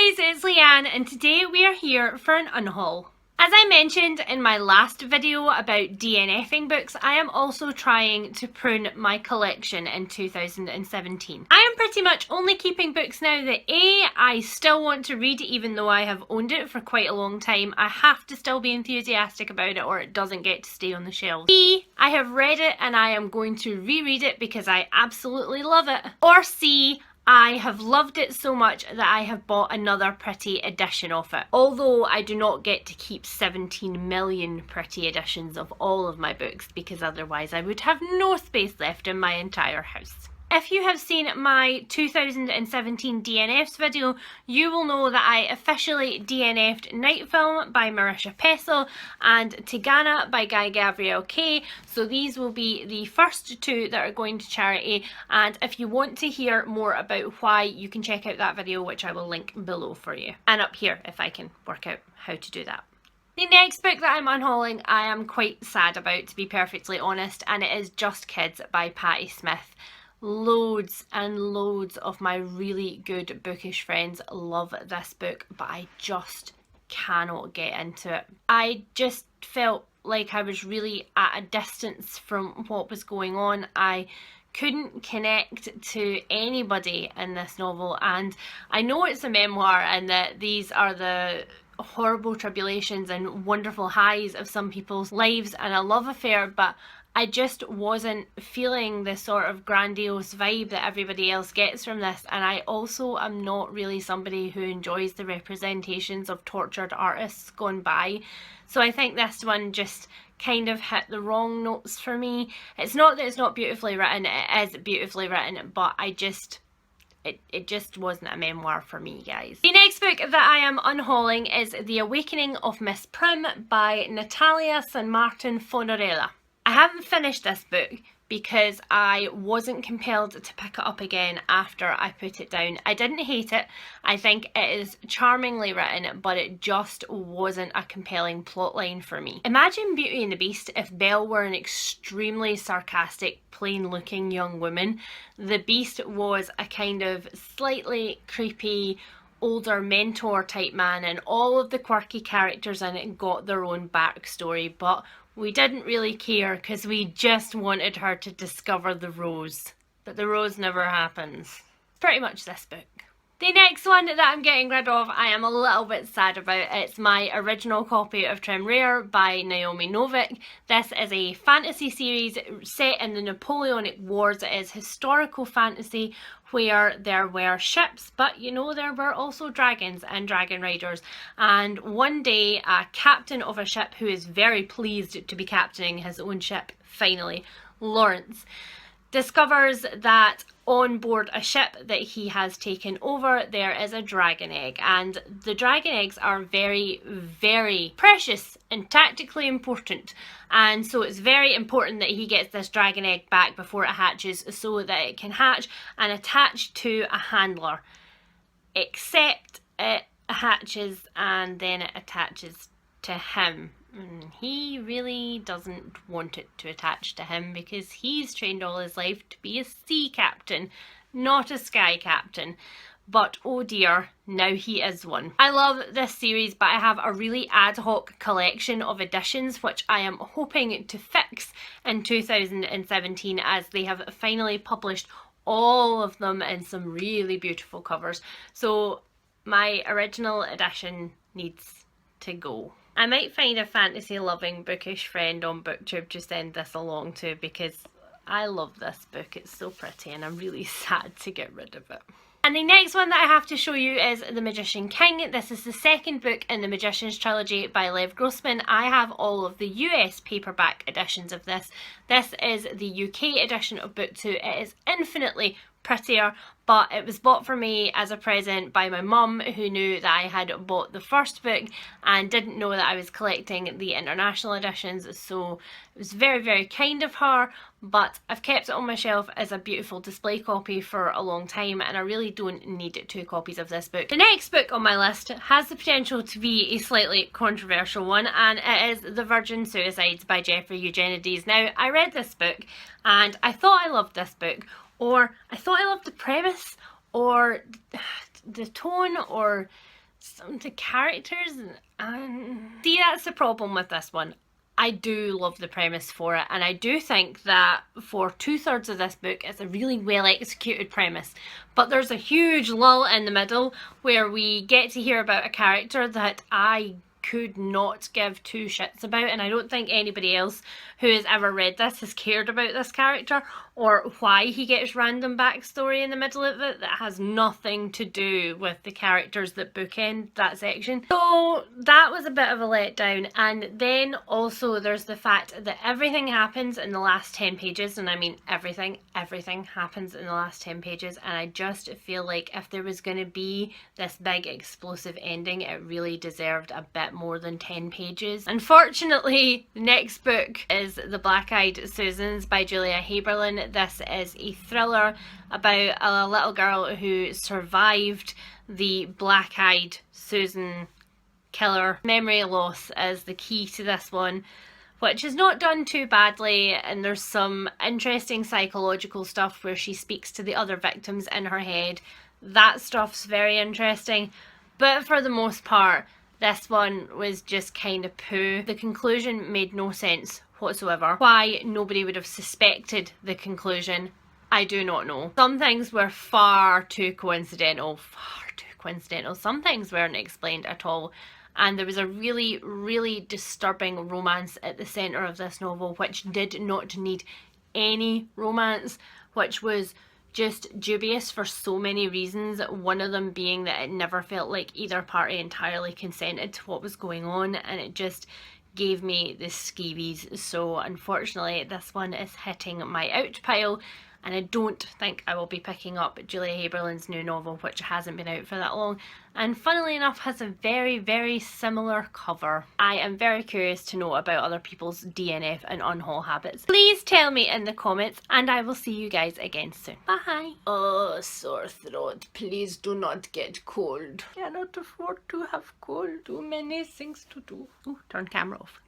guys, it's Leanne and today we are here for an unhaul. As I mentioned in my last video about DNFing books, I am also trying to prune my collection in 2017. I am pretty much only keeping books now that I still want to read even though I have owned it for quite a long time. I have to still be enthusiastic about it or it doesn't get to stay on the shelf. B, I have read it and I am going to reread it because I absolutely love it. Or C, I have loved it so much that I have bought another pretty edition of it. Although I do not get to keep 17 million pretty editions of all of my books because otherwise I would have no space left in my entire house. If you have seen my 2017 DNFs video, you will know that I officially DNF'd Night Film by Marisha Pessl and Tigana by Guy Gabriel Kay. So these will be the first two that are going to charity, and if you want to hear more about why, you can check out that video, which I will link below for you. And up here if I can work out how to do that. The next book that I'm unhauling I am quite sad about, to be perfectly honest, and it is Just Kids by Patti Smith. Loads and loads of my really good bookish friends love this book, but I just cannot get into it. I just felt like I was really at a distance from what was going on. I couldn't connect to anybody in this novel, and I know it's a memoir and that these are the horrible tribulations and wonderful highs of some people's lives and a love affair, but I just wasn't feeling the sort of grandiose vibe that everybody else gets from this, and I also am not really somebody who enjoys the representations of tortured artists gone by. So I think this one just kind of hit the wrong notes for me. It's not that it's not beautifully written, it is beautifully written, but it just wasn't a memoir for me, guys. The next book that I am unhauling is The Awakening of Miss Prim by Natalia San Martin Fonorella. I haven't finished this book because I wasn't compelled to pick it up again after I put it down. I didn't hate it. I think it is charmingly written, but it just wasn't a compelling plotline for me. Imagine Beauty and the Beast if Belle were an extremely sarcastic, plain-looking young woman. The Beast was a kind of slightly creepy, older mentor type man, and all of the quirky characters in it got their own backstory, but we didn't really care because we just wanted her to discover the rose. But the rose never happens. Pretty much this book. The next one that I'm getting rid of, I am a little bit sad about. It's my original copy of Trim Rare by Naomi Novik. This is a fantasy series set in the Napoleonic Wars. It is historical fantasy where there were ships, but you know, there were also dragons and dragon riders. And one day a captain of a ship, who is very pleased to be captaining his own ship finally, Lawrence, discovers that on board a ship that he has taken over there is a dragon egg, and the dragon eggs are very, very precious and tactically important, and so it's very important that he gets this dragon egg back before it hatches so that it can hatch and attach to a handler, except it hatches and then it attaches to him. He really doesn't want it to attach to him because he's trained all his life to be a sea captain, not a sky captain. But oh dear, now he is one. I love this series, but I have a really ad hoc collection of editions which I am hoping to fix in 2017 as they have finally published all of them in some really beautiful covers. So my original edition needs to go. I might find a fantasy loving bookish friend on BookTube to send this along to because I love this book. It's so pretty and I'm really sad to get rid of it. And the next one that I have to show you is The Magician King. This is the second book in the Magician's Trilogy by Lev Grossman. I have all of the US paperback editions of this. This is the UK edition of book 2. It is infinitely prettier, but it was bought for me as a present by my mum, who knew that I had bought the first book and didn't know that I was collecting the international editions, so it was very, very kind of her, but I've kept it on my shelf as a beautiful display copy for a long time and I really don't need 2 copies of this book. The next book on my list has the potential to be a slightly controversial one, and it is The Virgin Suicides by Jeffrey Eugenides. Now, I read this book and I thought I loved this book, or I thought I loved the premise, or the tone, or the characters, see, that's the problem with this one. I do love the premise for it, and I do think that for 2/3 of this book it's a really well executed premise, but there's a huge lull in the middle where we get to hear about a character that I could not give two shits about, and I don't think anybody else who has ever read this has cared about this character or why he gets random backstory in the middle of it that has nothing to do with the characters that bookend that section. So that was a bit of a letdown. And then also there's the fact that everything happens in the last 10 pages, and I mean everything happens in the last 10 pages, and I just feel like if there was going to be this big explosive ending, it really deserved a bit more than 10 pages. Unfortunately, the next book is The Blackeyed Susans by Julia Haberlin. This is a thriller about a little girl who survived the Blackeyed Susan killer. Memory loss is the key to this one, which is not done too badly, and there's some interesting psychological stuff where she speaks to the other victims in her head. That stuff's very interesting, but for the most part this one was just kind of poo. The conclusion made no sense whatsoever. Why nobody would have suspected the conclusion, I do not know. Some things were far too coincidental. Some things weren't explained at all. And there was a really, really disturbing romance at the centre of this novel, which did not need any romance, which was just dubious for so many reasons. One of them being that it never felt like either party entirely consented to what was going on, and it just gave me the skeevies. So unfortunately this one is hitting my out pile, and I don't think I will be picking up Julia Haberlin's new novel, which hasn't been out for that long, and funnily enough has a very, very similar cover. I am very curious to know about other people's DNF and unhaul habits. Please tell me in the comments, and I will see you guys again soon. Bye! Oh, sore throat. Please do not get cold. Cannot afford to have cold. Too many things to do. Ooh, turn camera off.